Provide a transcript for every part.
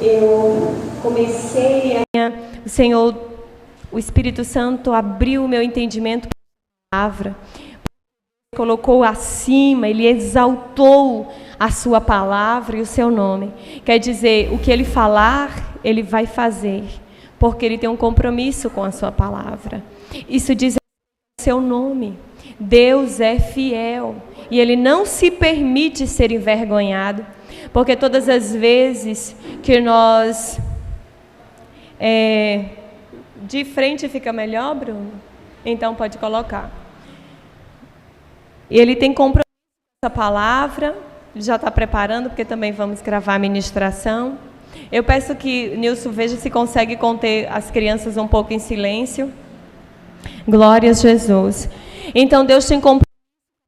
eu comecei a... O Senhor, o Espírito Santo abriu o meu entendimento para a palavra, colocou acima, Ele exaltou a sua palavra e o seu nome. Quer dizer, o que Ele falar, Ele vai fazer, porque Ele tem um compromisso com a sua palavra. Isso diz o seu nome. Deus é fiel e Ele não se permite ser envergonhado, porque todas as vezes que nós... de frente fica melhor, Bruno? Então pode colocar. E Ele tem compromisso com essa palavra, Ele já está preparando, porque também vamos gravar a ministração. Eu peço que Nilson veja se consegue conter as crianças um pouco em silêncio. Glória a Jesus. Então Deus tem compromisso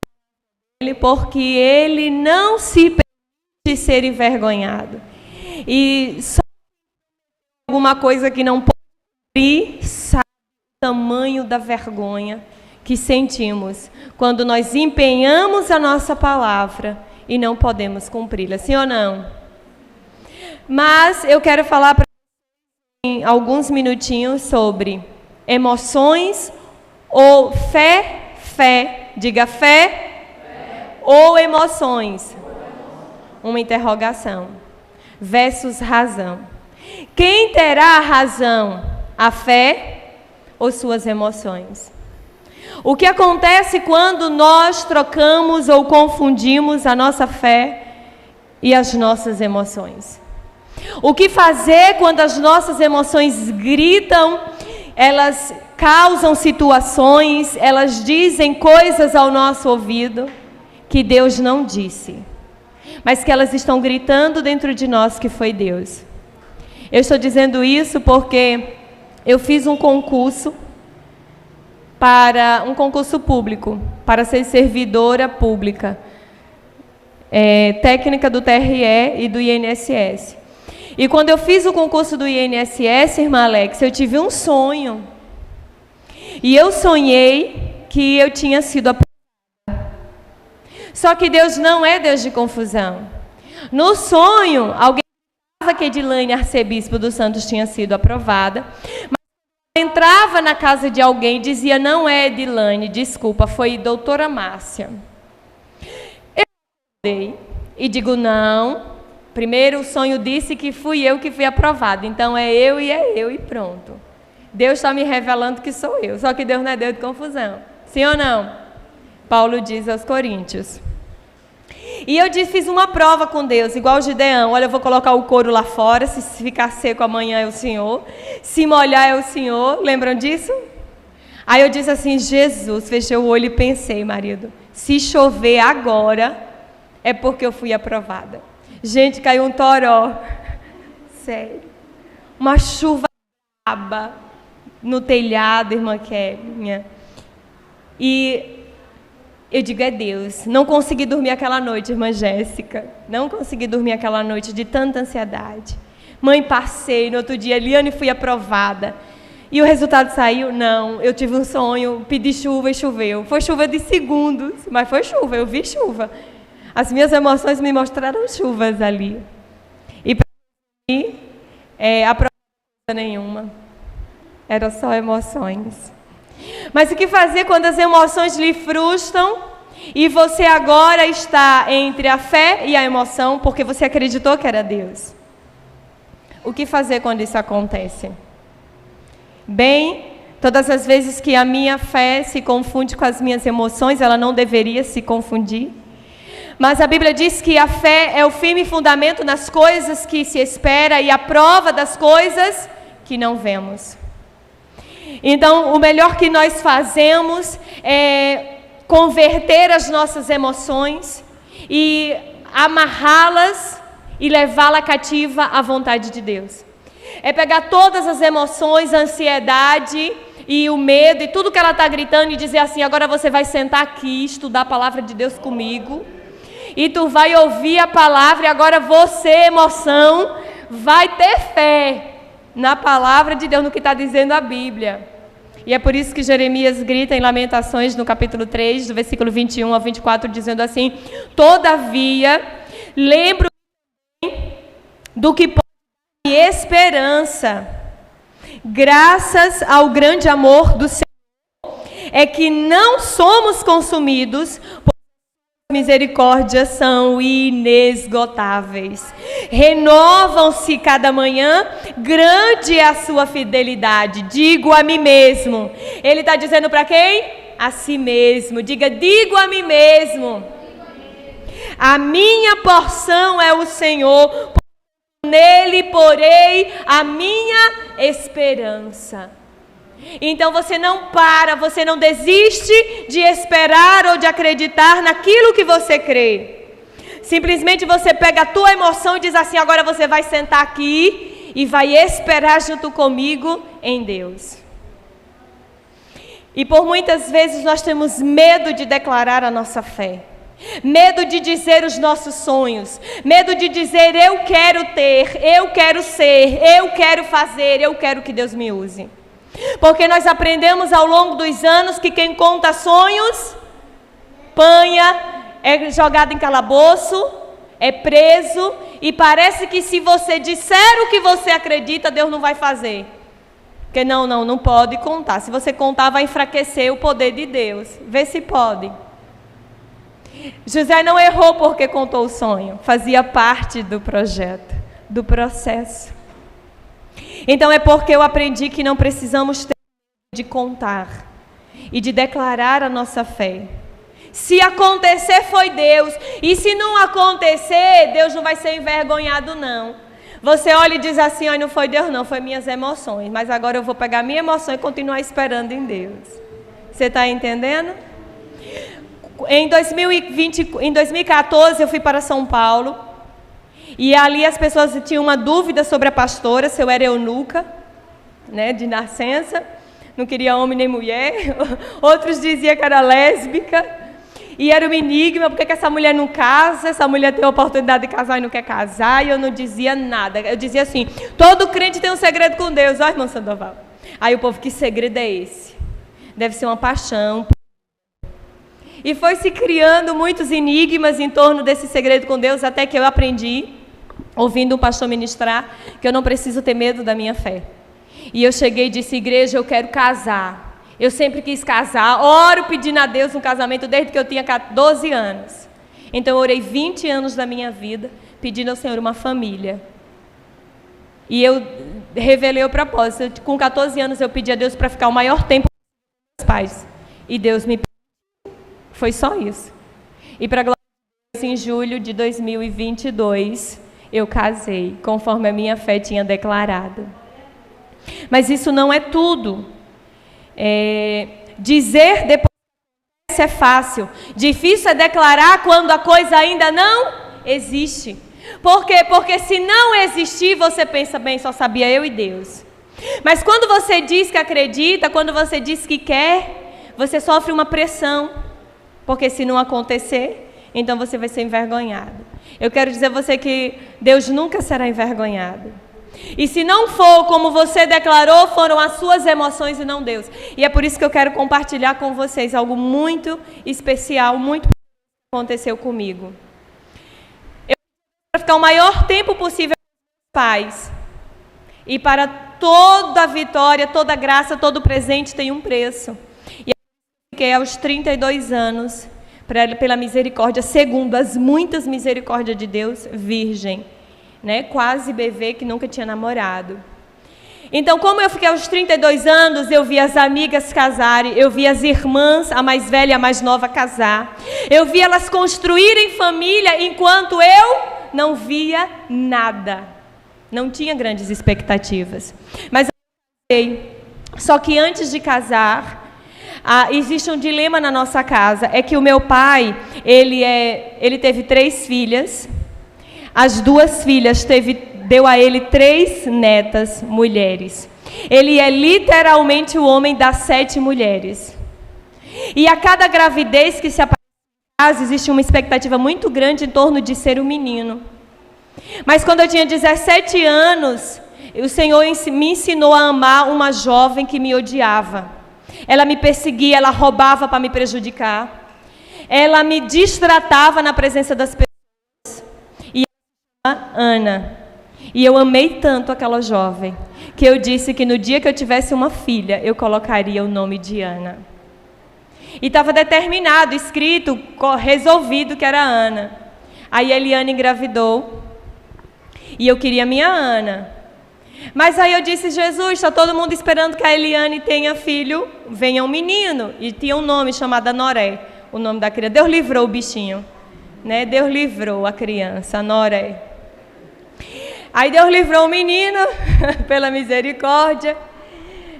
com Ele, porque Ele não se permite ser envergonhado. E só alguma coisa que não pode cumprir, sabe o tamanho da vergonha que sentimos quando nós empenhamos a nossa palavra e não podemos cumpri-la, sim ou não? Mas eu quero falar para vocês em alguns minutinhos sobre emoções ou fé, diga fé, ou emoções, uma interrogação, versus razão. Quem terá a razão, a fé ou suas emoções? O que acontece quando nós trocamos ou confundimos a nossa fé e as nossas emoções? O que fazer quando as nossas emoções gritam, elas causam situações, elas dizem coisas ao nosso ouvido que Deus não disse, mas que elas estão gritando dentro de nós que foi Deus. Eu estou dizendo isso porque eu fiz um concurso público, para ser servidora pública, técnica do TRE e do INSS. E quando eu fiz o concurso do INSS, irmã Alex, eu tive um sonho. E eu sonhei que eu tinha sido aprovada. Só que Deus não é Deus de confusão. No sonho, alguém falava que Edilane, arcebispo dos Santos, tinha sido aprovada, mas entrava na casa de alguém e dizia, não é Edilane, desculpa, foi doutora Márcia. Eu acordei e digo, não, primeiro o sonho disse que fui eu que fui aprovada, então é eu e pronto. Deus está me revelando que sou eu, só que Deus não é Deus de confusão. Sim ou não? Paulo diz aos Coríntios. E eu fiz uma prova com Deus, igual o Gideão. Olha, eu vou colocar o couro lá fora, se ficar seco amanhã é o Senhor, se molhar é o Senhor. Lembram disso? Aí eu disse assim, Jesus, fechei o olho e pensei, marido, se chover agora, é porque eu fui aprovada. Gente, caiu um toró. Sério. Uma chuva braba no telhado, irmã Kévinha. E eu digo, é Deus. Não consegui dormir aquela noite, irmã Jéssica. Não consegui dormir aquela noite de tanta ansiedade. Mãe, passei. No outro dia, Eliane, fui aprovada. E o resultado saiu? Não. Eu tive um sonho, pedi chuva e choveu. Foi chuva de segundos, mas foi chuva, eu vi chuva. As minhas emoções me mostraram chuvas ali. E para mim, aprovada nenhuma. Eram só emoções. Mas o que fazer quando as emoções lhe frustram e você agora está entre a fé e a emoção porque você acreditou que era Deus? O que fazer quando isso acontece? Bem, todas as vezes que a minha fé se confunde com as minhas emoções, ela não deveria se confundir. Mas a Bíblia diz que a fé é o firme fundamento nas coisas que se espera e a prova das coisas que não vemos. Então, o melhor que nós fazemos é converter as nossas emoções e amarrá-las e levá-la cativa à vontade de Deus. É pegar todas as emoções, a ansiedade e o medo e tudo que ela está gritando e dizer assim, agora você vai sentar aqui, estudar a palavra de Deus comigo e tu vai ouvir a palavra e agora você, emoção, vai ter fé na palavra de Deus, no que está dizendo a Bíblia. E é por isso que Jeremias grita em Lamentações, no capítulo 3, do versículo 21 ao 24, dizendo assim, todavia, lembro do que pode esperança. Graças ao grande amor do Senhor, é que não somos consumidos, porque as misericórdias são inesgotáveis. Renovam-se cada manhã, grande é a sua fidelidade. Digo a mim mesmo. Ele está dizendo para quem? A si mesmo. Diga, digo a mim mesmo. A minha porção é o Senhor, nele porei a minha esperança. Então você não para, você não desiste de esperar ou de acreditar naquilo que você crê. Simplesmente você pega a tua emoção e diz assim: agora você vai sentar aqui e vai esperar junto comigo em Deus. E por muitas vezes nós temos medo de declarar a nossa fé. Medo de dizer os nossos sonhos, medo de dizer eu quero ter, eu quero ser, eu quero fazer, eu quero que Deus me use. Porque nós aprendemos ao longo dos anos que quem conta sonhos, apanha, é jogado em calabouço, é preso, e parece que se você disser o que você acredita, Deus não vai fazer. Porque não pode contar. Se você contar, vai enfraquecer o poder de Deus. Vê se pode. José não errou porque contou o sonho, fazia parte do projeto, do processo. Então é porque eu aprendi que não precisamos ter de contar e de declarar a nossa fé. Se acontecer foi Deus, e se não acontecer, Deus não vai ser envergonhado não. Você olha e diz assim: não foi Deus não, foi minhas emoções, mas agora eu vou pegar minha emoção e continuar esperando em Deus. Você está entendendo? Em 2014 eu fui para São Paulo, e ali as pessoas tinham uma dúvida sobre a pastora, se eu era eunuca, né, de nascença, não queria homem nem mulher. Outros diziam que era lésbica, e era um enigma, por que essa mulher não casa, essa mulher tem a oportunidade de casar e não quer casar, e eu não dizia nada. Eu dizia assim: todo crente tem um segredo com Deus, ó irmão Sandoval. Aí o povo: que segredo é esse? Deve ser uma paixão. E foi se criando muitos enigmas em torno desse segredo com Deus, até que eu aprendi, ouvindo um pastor ministrar, que eu não preciso ter medo da minha fé. E eu cheguei e disse: igreja, eu quero casar. Eu sempre quis casar, oro pedindo a Deus um casamento desde que eu tinha 12 anos. Então eu orei 20 anos da minha vida, pedindo ao Senhor uma família. E eu revelei o propósito. Com 14 anos eu pedi a Deus para ficar o maior tempo com meus pais. E Deus me permitiu. Foi só isso. E para a glória de Deus, em julho de 2022, eu casei, conforme a minha fé tinha declarado. Mas isso não é tudo. Dizer depois é fácil. Difícil é declarar quando a coisa ainda não existe. Por quê? Porque se não existir, você pensa: bem, só sabia eu e Deus. Mas quando você diz que acredita, quando você diz que quer, você sofre uma pressão. Porque se não acontecer, então você vai ser envergonhado. Eu quero dizer a você que Deus nunca será envergonhado. E se não for como você declarou, foram as suas emoções e não Deus. E é por isso que eu quero compartilhar com vocês algo muito especial, muito que aconteceu comigo. Eu quero ficar o maior tempo possível com meus pais. E para toda vitória, toda graça, todo presente tem um preço. E eu fiquei aos 32 anos, pela misericórdia, segundo as muitas misericórdias de Deus, virgem. Né? Quase bebê que nunca tinha namorado. Então, como eu fiquei aos 32 anos, eu vi as amigas casarem, eu vi as irmãs, a mais velha e a mais nova, casar. Eu vi elas construírem família, enquanto eu não via nada. Não tinha grandes expectativas. Mas eu casei. Só que antes de casar, existe um dilema na nossa casa. É que o meu pai, ele teve 3 filhas. As 2 filhas deu a ele 3 netas mulheres. Ele é literalmente o homem das 7 mulheres. E a cada gravidez que se aparece em casa, existe uma expectativa muito grande em torno de ser um menino. Mas quando eu tinha 17 anos, o Senhor me ensinou a amar uma jovem que me odiava. Ela me perseguia, ela roubava para me prejudicar. Ela me distratava na presença das pessoas. Ana. E eu amei tanto aquela jovem, que eu disse que no dia que eu tivesse uma filha, eu colocaria o nome de Ana. E estava determinado, escrito, resolvido que era Ana. Aí a Eliane engravidou, e eu queria minha Ana. Mas aí eu disse, Jesus, está todo mundo esperando que a Eliane tenha filho, venha um menino. E tinha um nome chamado Noré, o nome da criança. Deus livrou o bichinho, né? Deus livrou a criança, Noré. Aí Deus livrou o menino, pela misericórdia,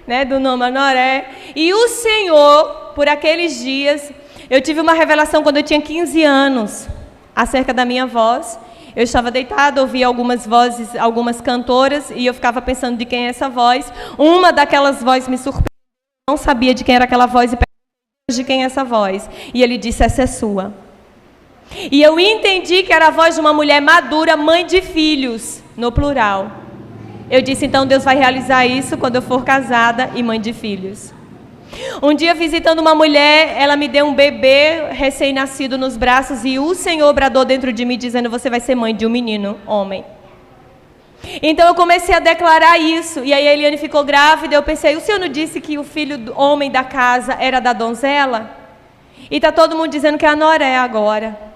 né, do nome Anoré. E o Senhor, por aqueles dias, eu tive uma revelação quando eu tinha 15 anos, acerca da minha voz. Eu estava deitada, ouvia algumas vozes, algumas cantoras, e eu ficava pensando de quem é essa voz. Uma daquelas vozes me surpreendeu, eu não sabia de quem era aquela voz, e perguntei de quem é essa voz. E ele disse, essa é sua. E eu entendi que era a voz de uma mulher madura, mãe de filhos, no plural. Eu disse, então Deus vai realizar isso quando eu for casada e mãe de filhos. Um dia, visitando uma mulher, ela me deu um bebê recém-nascido nos braços e o Senhor bradou dentro de mim, dizendo, você vai ser mãe de um menino, homem. Então eu comecei a declarar isso, e aí a Eliane ficou grávida, eu pensei, o Senhor não disse que o filho do homem da casa era da donzela? E está todo mundo dizendo que é a Noré agora.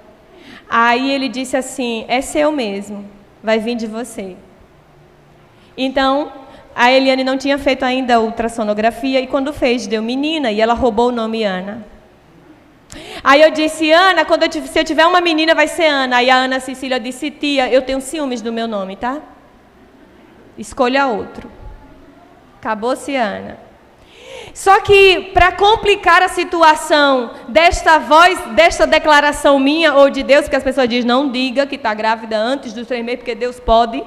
Aí ele disse assim, é seu mesmo, vai vir de você. Então, a Eliane não tinha feito ainda a ultrassonografia, e quando fez, deu menina, e ela roubou o nome Ana. Aí eu disse, Ana, se eu tiver uma menina, vai ser Ana. Aí a Ana Cecília disse, tia, eu tenho ciúmes do meu nome, tá? Escolha outro. Acabou-se Ana. Só que, para complicar a situação desta voz, desta declaração minha ou de Deus, que as pessoas dizem, não diga que está grávida antes dos 3 meses, porque Deus pode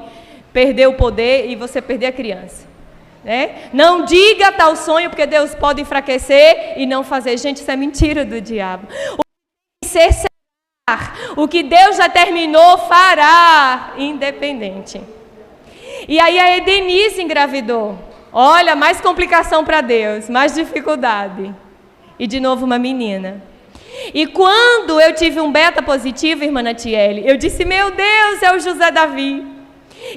perder o poder e você perder a criança. Né? Não diga tal sonho, porque Deus pode enfraquecer e não fazer. Gente, isso é mentira do diabo. O que Deus já terminou, fará, independente. E aí a Denise engravidou. Olha, mais complicação para Deus, mais dificuldade. E de novo uma menina. E quando eu tive um beta positivo, irmã Natiele, eu disse, meu Deus, é o José Davi.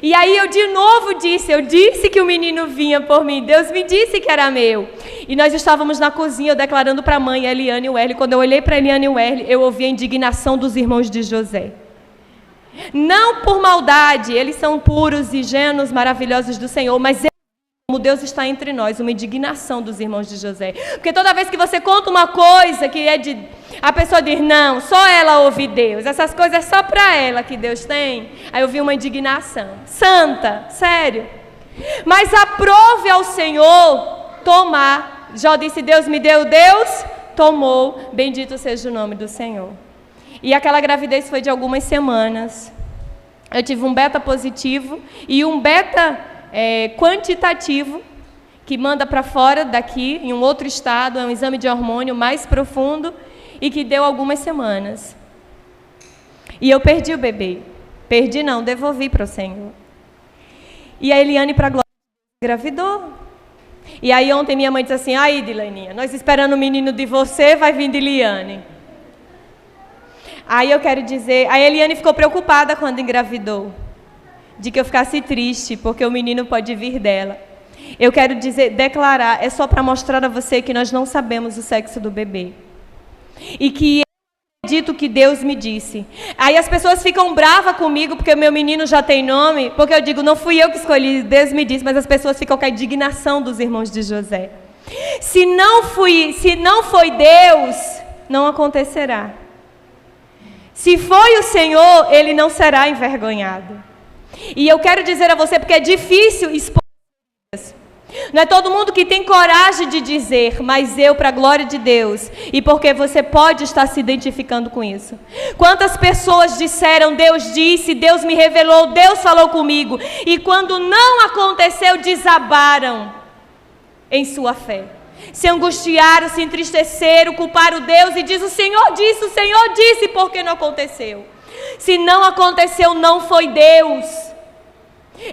E aí eu de novo disse que o menino vinha por mim, Deus me disse que era meu. E nós estávamos na cozinha, eu declarando para a mãe, Eliane e Werle. Quando eu olhei para Eliane e Werle, eu ouvi a indignação dos irmãos de José. Não por maldade, eles são puros e genos maravilhosos do Senhor, mas como Deus está entre nós, uma indignação dos irmãos de José. Porque toda vez que você conta uma coisa que é de... A pessoa diz, não, só ela ouve Deus. Essas coisas é só para ela que Deus tem. Aí eu vi uma indignação. Santa, sério. Mas aprove ao Senhor tomar. Jó disse, Deus me deu, Deus tomou. Bendito seja o nome do Senhor. E aquela gravidez foi de algumas semanas. Eu tive um beta positivo e um beta quantitativo, que manda para fora daqui, em um outro estado, é um exame de hormônio mais profundo, e que deu algumas semanas. E eu perdi o bebê. Perdi não, devolvi para o Senhor. E a Eliane, para a glória, engravidou. E aí ontem minha mãe disse assim, aí Dilaninha, nós esperando o menino de você, vai vir de Eliane. Aí eu quero dizer, a Eliane ficou preocupada quando engravidou, de que eu ficasse triste, porque o menino pode vir dela. Eu quero dizer, declarar, é só para mostrar a você que nós não sabemos o sexo do bebê. E que eu acredito que Deus me disse. Aí as pessoas ficam bravas comigo, porque o meu menino já tem nome, porque eu digo, não fui eu que escolhi, Deus me disse, mas as pessoas ficam com a indignação dos irmãos de José. Se não foi Deus, não acontecerá. Se foi o Senhor, ele não será envergonhado. E eu quero dizer a você, porque é difícil expor. Não é todo mundo que tem coragem de dizer, mas eu, para a glória de Deus, e porque você pode estar se identificando com isso. Quantas pessoas disseram, Deus disse, Deus me revelou, Deus falou comigo, e quando não aconteceu, desabaram em sua fé. Se angustiaram, se entristeceram, culparam Deus e diz, o Senhor disse, por que não aconteceu? Se não aconteceu, não foi Deus.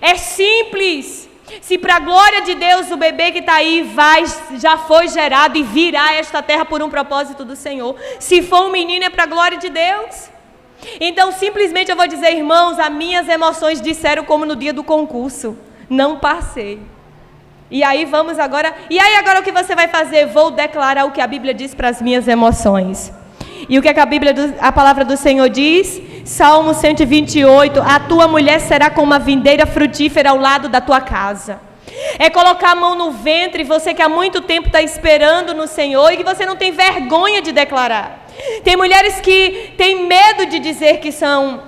É simples. Se para a glória de Deus o bebê que está aí já foi gerado e virá a esta terra por um propósito do Senhor. Se for um menino, é para a glória de Deus. Então, simplesmente eu vou dizer, irmãos, as minhas emoções disseram como no dia do concurso. Não passei. E aí vamos agora... E aí agora o que você vai fazer? Vou declarar o que a Bíblia diz para as minhas emoções. E o que a palavra do Senhor diz? Salmo 128. A tua mulher será como uma videira frutífera ao lado da tua casa. É colocar a mão no ventre, você que há muito tempo está esperando no Senhor e que você não tem vergonha de declarar. Tem mulheres que têm medo de dizer que são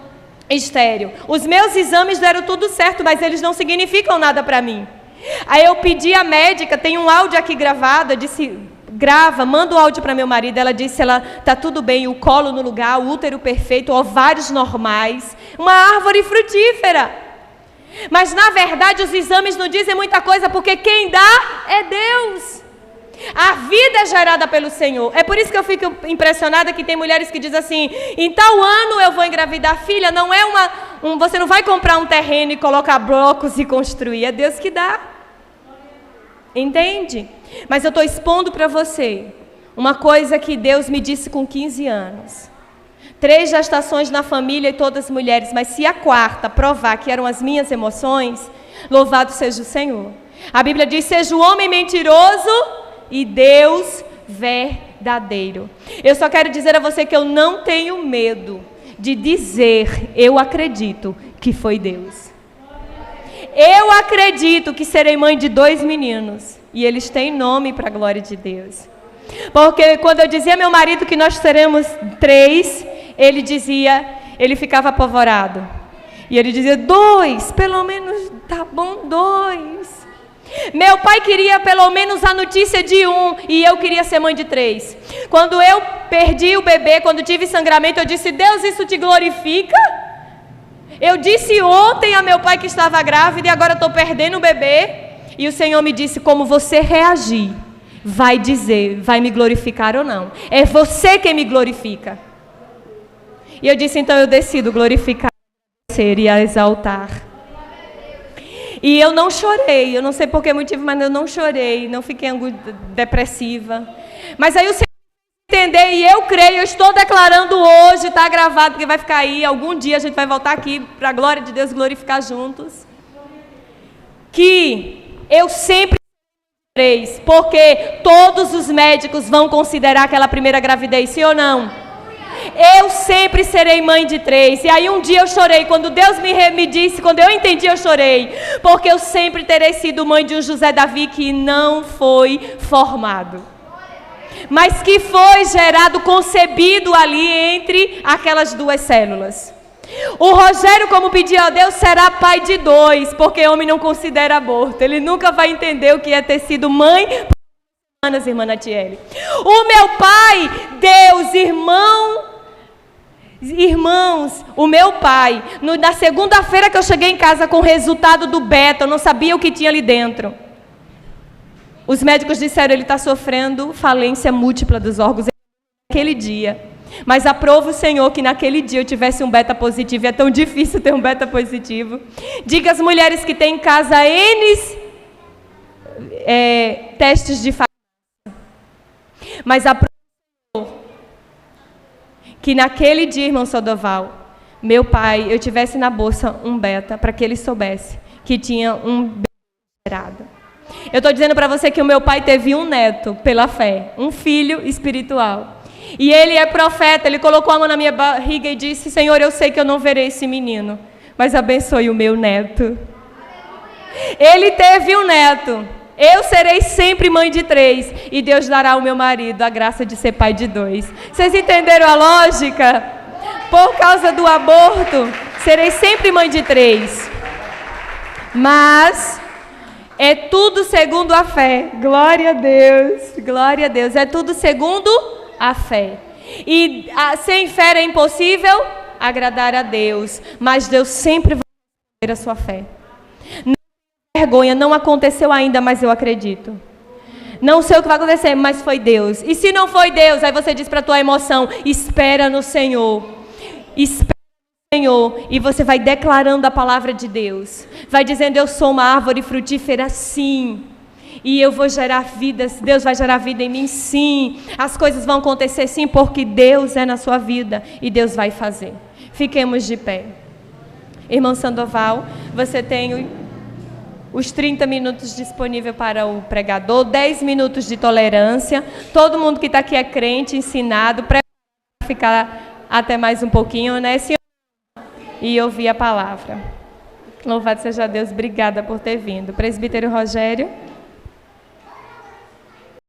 estéril. Os meus exames deram tudo certo, mas eles não significam nada para mim. Aí eu pedi à médica, tem um áudio aqui gravado, eu disse, grava, manda o áudio para meu marido. Ela disse, tá tudo bem, o colo no lugar, o útero perfeito, ovários normais, uma árvore frutífera. Mas na verdade os exames não dizem muita coisa, porque quem dá é Deus. A vida é gerada pelo Senhor. É por isso que eu fico impressionada que tem mulheres que dizem assim, em tal ano eu vou engravidar. Filha, não é você não vai comprar um terreno e colocar blocos e construir, é Deus que dá. Entende? Mas eu estou expondo para você uma coisa que Deus me disse com 15 anos. 3 gestações na família e todas mulheres, mas se a quarta provar que eram as minhas emoções, louvado seja o Senhor. A Bíblia diz, seja o homem mentiroso e Deus verdadeiro. Eu só quero dizer a você que eu não tenho medo de dizer, eu acredito que foi Deus. Eu acredito que serei mãe de 2 meninos. E eles têm nome para a glória de Deus. Porque quando eu dizia ao meu marido que nós teremos 3, ele ficava apavorado. E ele dizia, 2, pelo menos tá bom 2. Meu pai queria pelo menos a notícia de 1 e eu queria ser mãe de 3. Quando eu perdi o bebê, quando tive sangramento, eu disse, Deus, isso te glorifica? Eu disse ontem a meu pai que estava grávida e agora estou perdendo o bebê. E o Senhor me disse, como você reagir, vai dizer, vai me glorificar ou não. É você quem me glorifica. E eu disse, então eu decido glorificar e a exaltar. E eu não chorei, eu não sei por que motivo, mas eu não chorei, não fiquei depressiva. Mas aí o Senhor entender, e eu creio, eu estou declarando hoje, está gravado, porque vai ficar aí, algum dia a gente vai voltar aqui, para a glória de Deus, glorificar juntos, que eu sempre serei, porque todos os médicos vão considerar aquela primeira gravidez, sim ou não? Eu sempre serei mãe de 3, e aí um dia eu chorei, quando Deus me disse, quando eu entendi eu chorei, porque eu sempre terei sido mãe de um José Davi que não foi formado, mas que foi gerado, concebido ali entre aquelas 2 células. O Rogério, como pediu a Deus, será pai de 2, porque homem não considera aborto. Ele nunca vai entender o que é ter sido mãe por semanas, irmã Natiele. O meu pai, Deus, irmãos, o meu pai, na segunda-feira que eu cheguei em casa com o resultado do beta, eu não sabia o que tinha ali dentro. Os médicos disseram, ele está sofrendo falência múltipla dos órgãos naquele dia. Mas aprova o Senhor que naquele dia eu tivesse um beta positivo. É tão difícil ter um beta positivo. Diga às mulheres que têm em casa N testes de farmácia. Mas aprova o Senhor que naquele dia, irmão Sodoval, meu pai, eu tivesse na bolsa um beta, para que ele soubesse que tinha um beta gerado. Eu estou dizendo para você que o meu pai teve um neto pela fé, um filho espiritual. E ele é profeta, ele colocou a mão na minha barriga e disse, Senhor, eu sei que eu não verei esse menino, mas abençoe o meu neto. Ele teve um neto, eu serei sempre mãe de 3, e Deus dará ao meu marido a graça de ser pai de 2. Vocês entenderam a lógica? Por causa do aborto, serei sempre mãe de 3. Mas é tudo segundo a fé. Glória a Deus, glória a Deus. É tudo segundo a fé. E sem fé é impossível agradar a Deus, mas Deus sempre vai ver a sua fé. Não tenha vergonha, não aconteceu ainda, mas eu acredito. Não sei o que vai acontecer, mas foi Deus. E se não foi Deus, aí você diz para a tua emoção, espera no Senhor. Espera no Senhor. E você vai declarando a palavra de Deus. Vai dizendo, eu sou uma árvore frutífera, sim. E eu vou gerar vida, Deus vai gerar vida em mim, sim. As coisas vão acontecer, sim, porque Deus é na sua vida e Deus vai fazer. Fiquemos de pé. Irmão Sandoval, você tem os 30 minutos disponíveis para o pregador, 10 minutos de tolerância. Todo mundo que está aqui é crente, ensinado, para ficar até mais um pouquinho, né, senhor? E ouvir a palavra. Louvado seja Deus, obrigada por ter vindo. Presbítero Rogério.